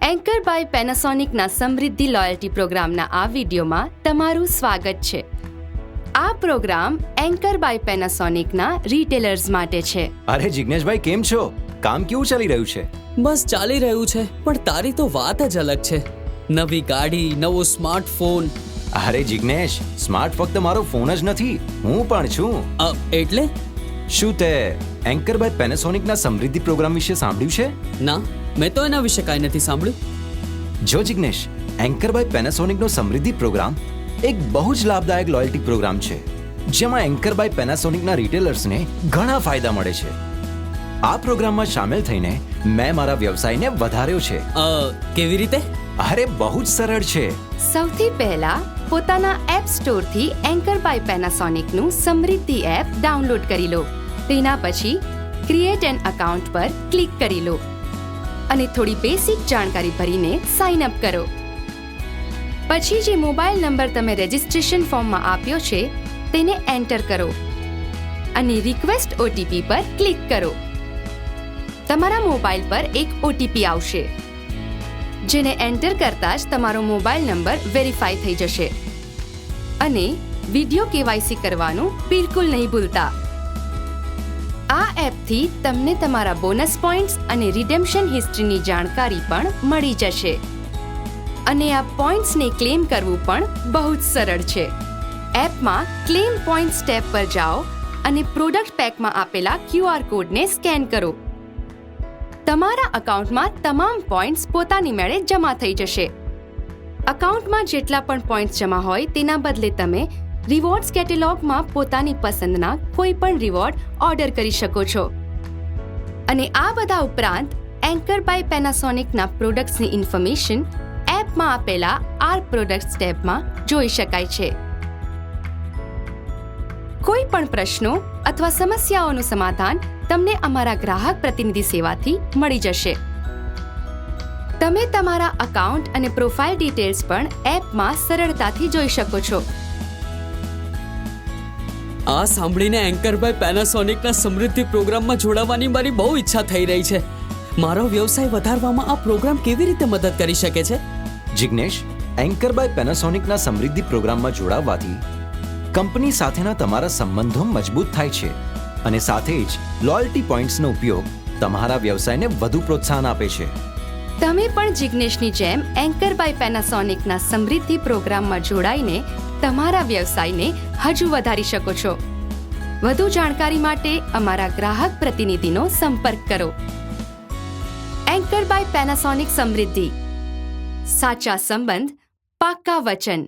Anchor by પેનાસોનિકના સમૃદ્ધિ loyalty પ્રોગ્રામના આ વિડીયોમાં તમારું સ્વાગત છે. આ પ્રોગ્રામ એન્કર બાય પેનાસોનિકના રિટેલર્સ માટે છે. અરે જિગ્નેશભાઈ, કેમ છો? કામ કેવું ચાલી રહ્યું છે? બસ ચાલી રહ્યું છે, પણ તારી તો વાત જ અલગ છે. નવી ગાડી, નવો સ્માર્ટફોન. અરે જિગ્નેશ, સ્માર્ટ ફક્ત મારો ફોન જ નથી, હું પણ છું. એટલે શું તે એન્કર બાય પેનાસોનિકના સમૃદ્ધિ પ્રોગ્રામ વિશે સાંભળ્યું છે? ના, મેં તો એના વિશે કાંઈ નથી સાંભળ્યું. જો જિગ્નેશ, એન્કર બાય પેનાસોનિકનો સમૃદ્ધિ પ્રોગ્રામ એક બહુ જ લાભદાયક લોયલ્ટી પ્રોગ્રામ છે, જેમાં એન્કર બાય પેનાસોનિકના રિટેલર્સને ઘણા ફાયદા મળે છે. આ પ્રોગ્રામમાં સામેલ થઈને મેં મારા વ્યવસાયને વધાર્યો છે. કેવી રીતે? અરે બહુ જ સરળ છે. સૌથી પહેલા પોતાના એપ સ્ટોરથી એન્કર બાય પેનાસોનિકનું સમૃદ્ધિ એપ ડાઉનલોડ કરી લો. તેના પછી ક્રિએટ એન અકાઉન્ટ પર ક્લિક કરી લો અને થોડી બેસિક જાણકારી ભરીને સાઇન અપ કરો. પછી જે મોબાઈલ નંબર તમે રજિસ્ટ્રેશન ફોર્મમાં આપ્યો છે તેને એન્ટર કરો અને રિક્વેસ્ટ ઓટીપી પર ક્લિક કરો. તમારા મોબાઈલ પર એક ઓટીપી આવશે, જેને એન્ટર કરતા જ તમારો મોબાઈલ નંબર વેરીફાઈ થઈ જશે. અને વિડિયો કેવાયસી કરવાનું બિલકુલ નહીં ભૂલતા. આ એપથી તમને તમારા બોનસ પોઈન્ટ્સ અને રિડેમ્પશન હિસ્ટ્રીની જાણકારી પણ મળી જશે. અને આ પોઈન્ટ્સને ક્લેમ કરવું પણ બહુ જ સરળ છે. એપમાં ક્લેમ પોઈન્ટ્સ ટેબ પર જાઓ અને પ્રોડક્ટ પેકમાં આપેલા QR કોડને સ્કેન કરો. તમારા અકાઉન્ટમાં તમામ પોઈન્ટ્સ પોતાની મેળે જમા થઈ જશે. અકાઉન્ટમાં જેટલા પણ પોઈન્ટ્સ જમા હોય તેના બદલે તમે રિવોર્ડ્સ કેટેલોગમાં પોતાની પસંદના કોઈ પણ રિવોર્ડ ઓર્ડર કરી શકો છો. અને આ બધા ઉપરાંત એન્કર બાય પેનાસોનિકના પ્રોડક્ટ્સની ઇન્ફોર્મેશન એપમાં આપેલા આર પ્રોડક્ટ્સ ટેબમાં જોઈ શકાય છે. કોઈ પણ પ્રશ્નો અથવા સમસ્યાઓનું સમાધાન તમને અમારા ગ્રાહક પ્રતિનિધિ સેવાથી મળી જશે. તમે તમારા અકાઉન્ટ અને પ્રોફાઇલ ડિટેલ્સ પણ એપમાં સરળતાથી જોઈ શકો છો. આ સાંભળીને એન્કર બાય પેનાસોનિકના સમૃદ્ધિ પ્રોગ્રામમાં જોડાવાની મારી બહુ ઈચ્છા થઈ રહી છે. મારો વ્યવસાય વધારવામાં આ પ્રોગ્રામ કેવી રીતે મદદ કરી શકે છે? જિગ્નેશ, એન્કર બાય પેનાસોનિકના સમૃદ્ધિ પ્રોગ્રામમાં જોડાવવાથી કંપની સાથેના તમારા સંબંધો મજબૂત થાય છે અને સાથે જ લોયલ્ટી પોઈન્ટ્સનો ઉપયોગ તમારા વ્યવસાયને વધુ પ્રોત્સાહન આપે છે. તમે પણ જિગ્નેશની જેમ એન્કર બાય પેનાસોનિકના સમૃદ્ધિ પ્રોગ્રામમાં જોડાઈને તમારા વ્યવસાયને હજુ વધારી શકો છો. વધુ જાણકારી માટે અમારા ગ્રાહક પ્રતિનિધિનો સંપર્ક કરો. એન્કર બાય પેનાસોનિક સમૃદ્ધિ, સાચા સંબંધ, પાક્કા વચન.